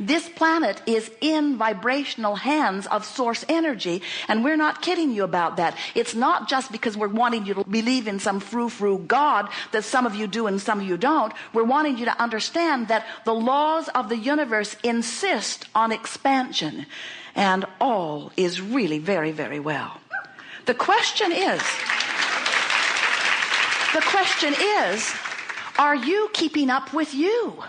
This planet is in vibrational hands of source energy, and we're not kidding you about that. It's not just because we're wanting you to believe in some frou-frou God that some of you do and some of you don't. We're wanting you to understand that the laws of the universe insist on expansion, and all is really very, very well. The question is, are you keeping up with you?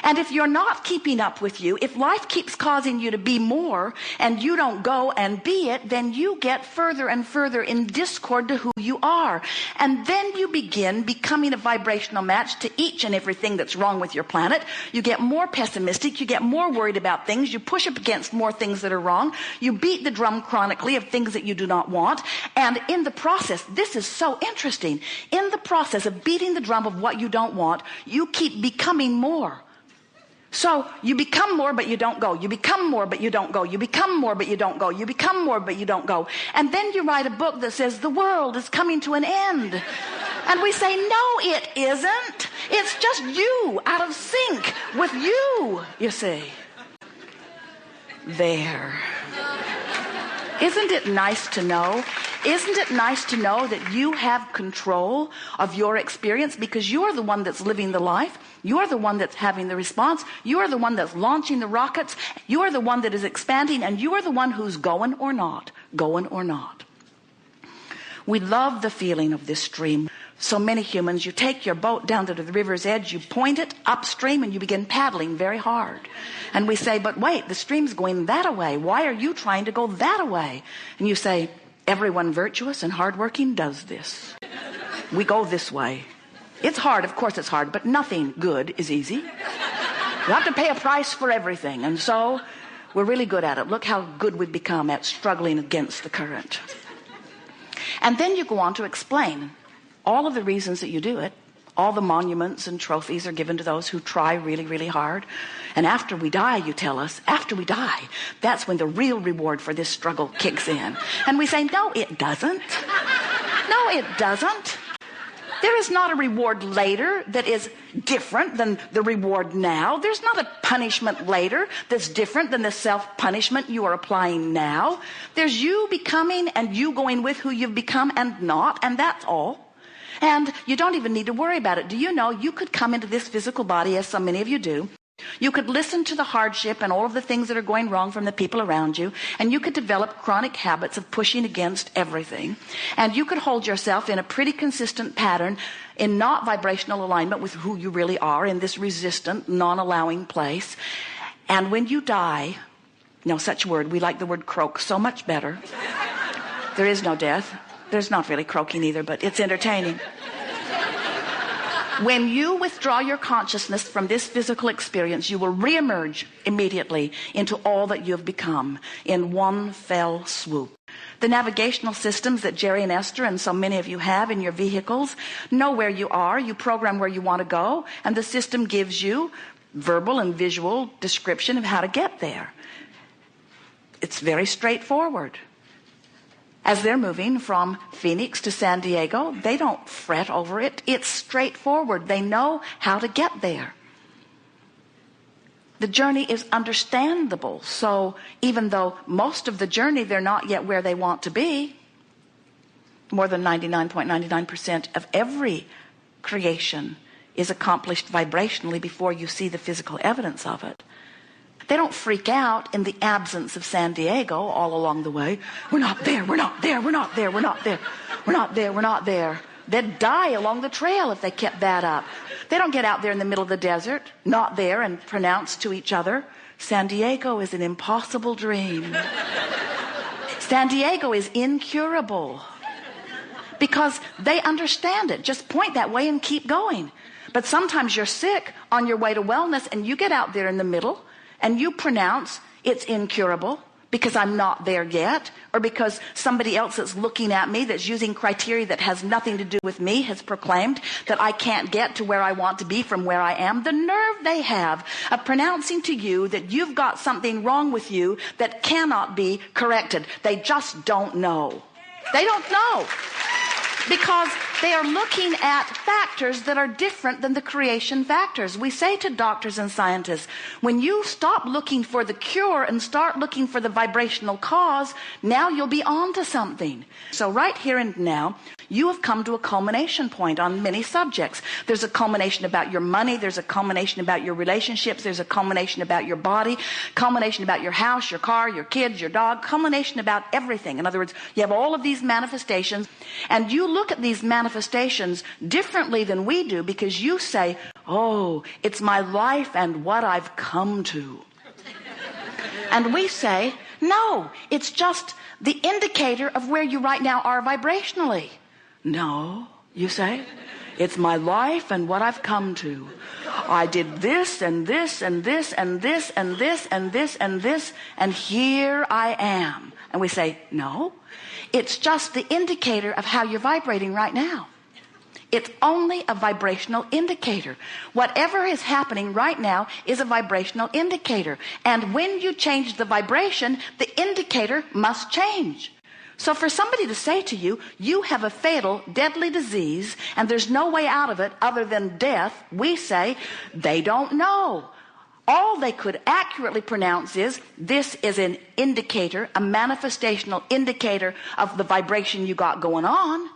And if you're not keeping up with you, if life keeps causing you to be more and you don't go and be it, then you get further and further in discord to who you are. And then you begin becoming a vibrational match to each and everything that's wrong with your planet. You get more pessimistic. You get more worried about things. You push up against more things that are wrong. You beat the drum chronically of things that you do not want. And in the process, this is so interesting. In the process of beating the drum of what you don't want, you keep becoming more. So you become more, but you don't go. You become more, but you don't go. You become more, but you don't go. You become more, but you don't go. And then you write a book that says the world is coming to an end. And we say, no, it isn't. It's just you out of sync with you see. There. Isn't it nice to know? Isn't it nice to know that you have control of your experience because you're the one that's living the life? You're the one that's having the response. You're the one that's launching the rockets. You're the one that is expanding, and you are the one who's going or not. Going or not. We love the feeling of this stream. So many humans, you take your boat down to the river's edge, you point it upstream, and you begin paddling very hard. And we say, but wait, the stream's going that way. Why are you trying to go that way? And you say, everyone virtuous and hardworking does this. We go this way. It's hard, of course it's hard, but nothing good is easy. You have to pay a price for everything, and so we're really good at it. Look how good we've become at struggling against the current. And then you go on to explain all of the reasons that you do it. All the monuments and trophies are given to those who try really, really hard. And after we die, you tell us, after we die, that's when the real reward for this struggle kicks in. And we say, no, it doesn't. No, it doesn't. There is not a reward later that is different than the reward now. There's not a punishment later that's different than the self-punishment you are applying now. There's you becoming and you going with who you've become and not, and that's all. And you don't even need to worry about it. Do you know you could come into this physical body, as so many of you do. You could listen to the hardship and all of the things that are going wrong from the people around you, and you could develop chronic habits of pushing against everything. And you could hold yourself in a pretty consistent pattern in not vibrational alignment with who you really are, in this resistant, non-allowing place. And when you die, no such word, we like the word croak so much better. There is no death. There's not really croaking either, but it's entertaining. When you withdraw your consciousness from this physical experience, you will reemerge immediately into all that you have become in one fell swoop. The navigational systems that Jerry and Esther and so many of you have in your vehicles know where you are. You program where you want to go, and the system gives you verbal and visual description of how to get there. It's very straightforward. As they're moving from Phoenix to San Diego, they don't fret over it. It's straightforward. They know how to get there. The journey is understandable. So even though most of the journey they're not yet where they want to be, more than 99.99% of every creation is accomplished vibrationally before you see the physical evidence of it. They don't freak out in the absence of San Diego all along the way. We're not there, we're not there, we're not there, we're not there, we're not there, we're not there. They'd die along the trail if they kept that up. They don't get out there in the middle of the desert, not there, and pronounce to each other, San Diego is an impossible dream. San Diego is incurable. Because they understand it. Just point that way and keep going. But sometimes you're sick on your way to wellness, and you get out there in the middle, and you pronounce it's incurable because I'm not there yet, or because somebody else that's looking at me that's using criteria that has nothing to do with me has proclaimed that I can't get to where I want to be from where I am. The nerve they have of pronouncing to you that you've got something wrong with you that cannot be corrected. They just don't know. They don't know. Because They are looking at factors that are different than the creation factors. We say to doctors and scientists, when you stop looking for the cure and start looking for the vibrational cause, now you'll be on to something. So right here and now, you have come to a culmination point on many subjects. There's a culmination about your money. There's a culmination about your relationships. There's a culmination about your body, culmination about your house, your car, your kids, your dog, culmination about everything. In other words, you have all of these manifestations, and you look at these manifestations differently than we do because you say, oh, it's my life and what I've come to. And we say, no, it's just the indicator of where you right now are vibrationally. No, you say, it's my life and what I've come to. I did this and this and this and this and this and this and this, and here I am. And we say, no, it's just the indicator of how you're vibrating right now. It's only a vibrational indicator. Whatever is happening right now is a vibrational indicator. And when you change the vibration, the indicator must change. So for somebody to say to you, you have a fatal, deadly disease, and there's no way out of it other than death, we say, they don't know. All they could accurately pronounce is, this is an indicator, a manifestational indicator of the vibration you got going on.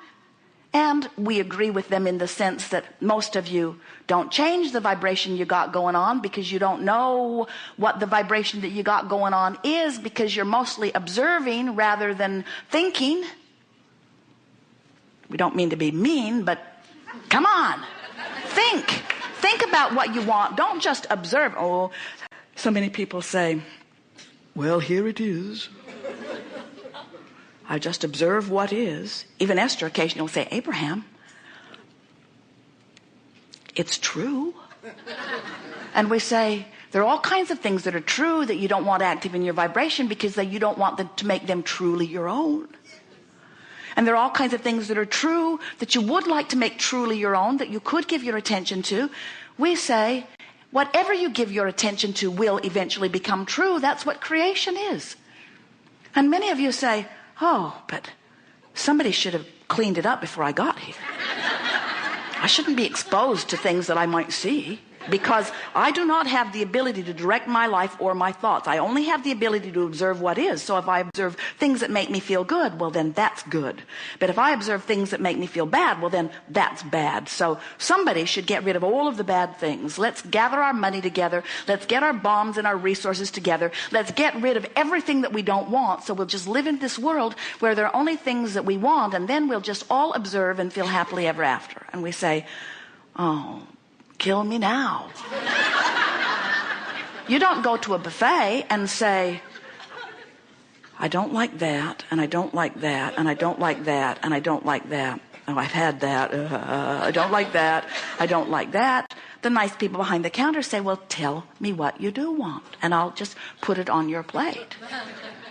And we agree with them in the sense that most of you don't change the vibration you got going on because you don't know what the vibration that you got going on is, because you're mostly observing rather than thinking. We don't mean to be mean, but come on, think about what you want. Don't just observe. Oh, so many people say, well, here it is. I just observe what is. Even Esther occasionally will say, Abraham, it's true. And we say, there are all kinds of things that are true that you don't want active in your vibration because you don't want them to make them truly your own. And there are all kinds of things that are true that you would like to make truly your own, that you could give your attention to. We say, whatever you give your attention to will eventually become true. That's what creation is. And many of you say, oh, but somebody should have cleaned it up before I got here. I shouldn't be exposed to things that I might see, because I do not have the ability to direct my life or my thoughts. I only have the ability to observe what is. So if I observe things that make me feel good, well, then that's good. But if I observe things that make me feel bad, well, then that's bad. So somebody should get rid of all of the bad things. Let's gather our money together. Let's get our bombs and our resources together. Let's get rid of everything that we don't want. So we'll just live in this world where there are only things that we want, and then we'll just all observe and feel happily ever after. And we say, oh, kill me now. You don't go to a buffet and say, I don't like that, and I don't like that, and I don't like that, and I don't like that. Oh, I've had that. I don't like that. I don't like that. The nice people behind the counter say, well, tell me what you do want, and I'll just put it on your plate.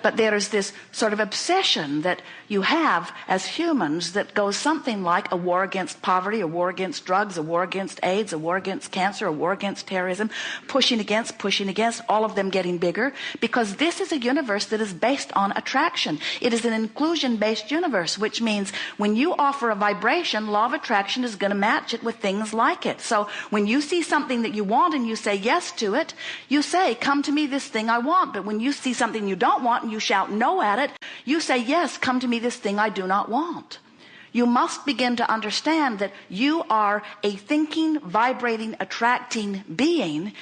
But there is this sort of obsession that you have as humans that goes something like a war against poverty, a war against drugs, a war against AIDS, a war against cancer, a war against terrorism, pushing against, all of them getting bigger, because this is a universe that is based on attraction. It is an inclusion-based universe, which means when you offer a vibration, law of attraction is going to match it with things like it. So when you see something that you want and you say yes to it, you say, come to me, this thing I want. But when you see something you don't want and you shout no at it, you say, yes, come to me, this thing I do not want. You must begin to understand that you are a thinking, vibrating, attracting being.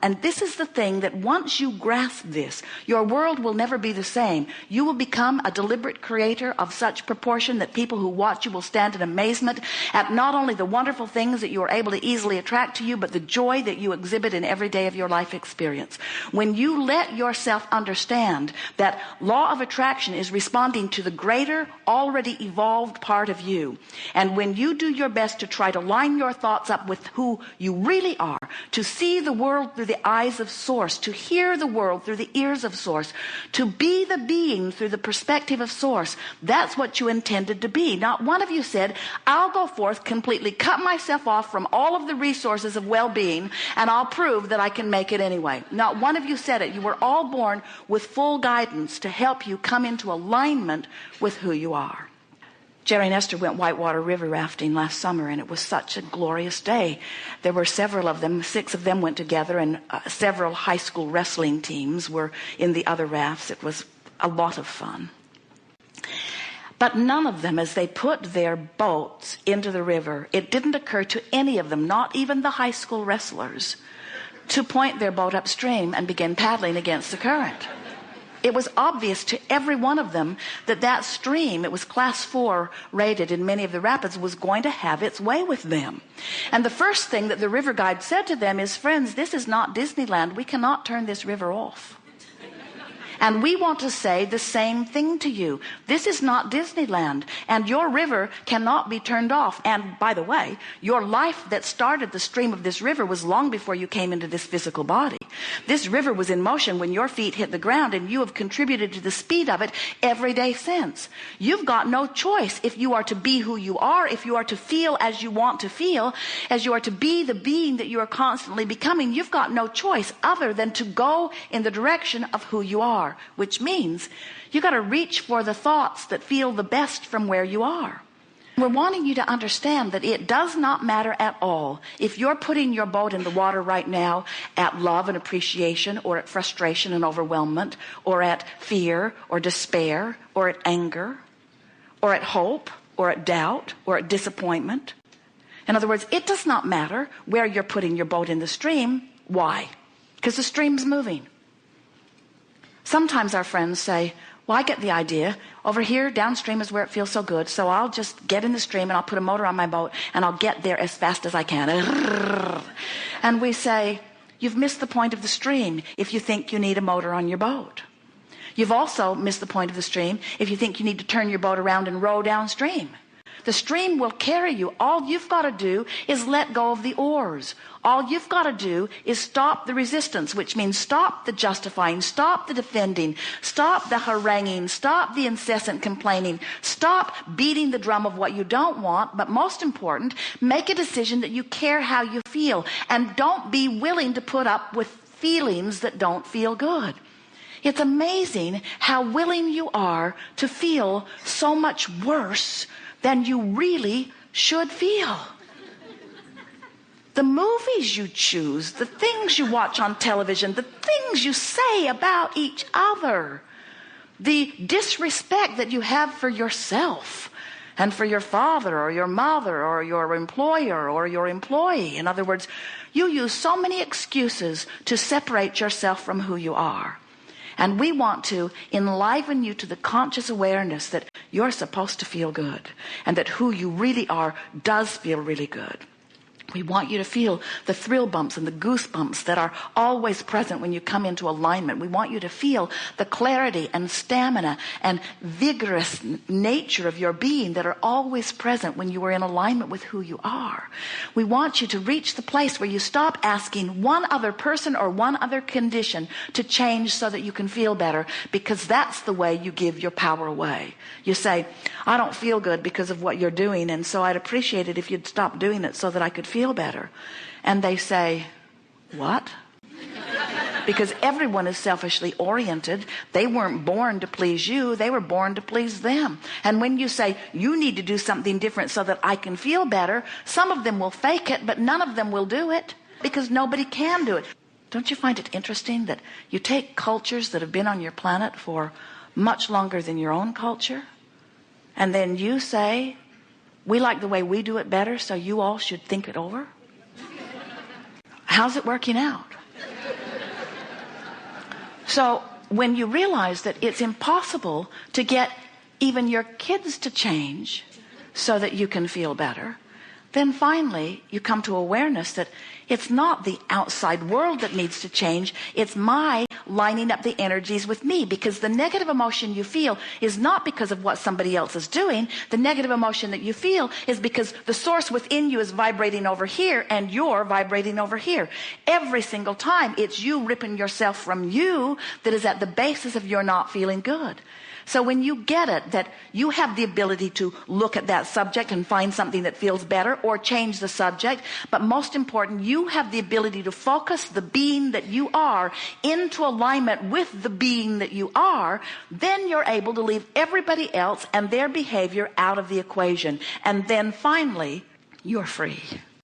And this is the thing that once you grasp this, your world will never be the same. You will become a deliberate creator of such proportion that people who watch you will stand in amazement at not only the wonderful things that you are able to easily attract to you, but the joy that you exhibit in every day of your life experience. When you let yourself understand that law of attraction is responding to the greater, already evolved part of you, and when you do your best to try to line your thoughts up with who you really are, to see the world through the eyes of Source, to hear the world through the ears of Source, to be the being through the perspective of Source. That's what you intended to be. Not one of you said, I'll go forth, completely cut myself off from all of the resources of well-being, and I'll prove that I can make it anyway. Not one of you said it. You were all born with full guidance to help you come into alignment with who you are. Jerry and Esther went whitewater river rafting last summer, and it was such a glorious day. There were several of them, 6 of them went together, and several high school wrestling teams were in the other rafts. It was a lot of fun. But none of them, as they put their boats into the river, it didn't occur to any of them, not even the high school wrestlers, to point their boat upstream and begin paddling against the current. It was obvious to every one of them that that stream, it was class 4 rated in many of the rapids, was going to have its way with them. And the first thing that the river guide said to them is, friends, this is not Disneyland. We cannot turn this river off. And we want to say the same thing to you. This is not Disneyland, and your river cannot be turned off. And by the way, your life that started the stream of this river was long before you came into this physical body. This river was in motion when your feet hit the ground, and you have contributed to the speed of it every day since. You've got no choice if you are to be who you are, if you are to feel as you want to feel, as you are to be the being that you are constantly becoming. You've got no choice other than to go in the direction of who you are. Which means you got to reach for the thoughts that feel the best from where you are. We're wanting you to understand that it does not matter at all if you're putting your boat in the water right now at love and appreciation, or at frustration and overwhelmment, or at fear or despair, or at anger, or at hope, or at doubt, or at disappointment. In other words, it does not matter where you're putting your boat in the stream. Why? Because the stream's moving. Sometimes our friends say, well, I get the idea. Over here, downstream is where it feels so good, so I'll just get in the stream and I'll put a motor on my boat and I'll get there as fast as I can. And we say, you've missed the point of the stream if you think you need a motor on your boat. You've also missed the point of the stream if you think you need to turn your boat around and row downstream. The stream will carry you. All you've got to do is let go of the oars. All you've got to do is stop the resistance, which means stop the justifying, stop the defending, stop the haranguing, stop the incessant complaining, stop beating the drum of what you don't want, but most important, make a decision that you care how you feel, and don't be willing to put up with feelings that don't feel good. It's amazing how willing you are to feel so much worse than you really should feel. The movies you choose, the things you watch on television, the things you say about each other, the disrespect that you have for yourself and for your father or your mother or your employer or your employee. In other words, you use so many excuses to separate yourself from who you are. And we want to enliven you to the conscious awareness that you're supposed to feel good, and that who you really are does feel really good. We want you to feel the thrill bumps and the goosebumps that are always present when you come into alignment. We want you to feel the clarity and stamina and vigorous nature of your being that are always present when you are in alignment with who you are. We want you to reach the place where you stop asking one other person or one other condition to change so that you can feel better, because that's the way you give your power away. You say, I don't feel good because of what you're doing, and so I'd appreciate it if you'd stop doing it so that I could feel better. And they say, what? Because everyone is selfishly oriented. They weren't born to please you. They were born to please them. And when you say, you need to do something different so that I can feel better, some of them will fake it, but none of them will do it, because nobody can do it. Don't you find it interesting that you take cultures that have been on your planet for much longer than your own culture, and then you say, we like the way we do it better, so you all should think it over? How's it working out? So when you realize that it's impossible to get even your kids to change so that you can feel better, then finally you come to awareness that it's not the outside world that needs to change. It's my lining up the energies with me, because the negative emotion you feel is not because of what somebody else is doing. The negative emotion that you feel is because the source within you is vibrating over here and you're vibrating over here. Every single time it's you ripping yourself from you that is at the basis of your not feeling good. So when you get it, that you have the ability to look at that subject and find something that feels better or change the subject, but most important, you have the ability to focus the being that you are into alignment with the being that you are, then you're able to leave everybody else and their behavior out of the equation. And then finally, you're free.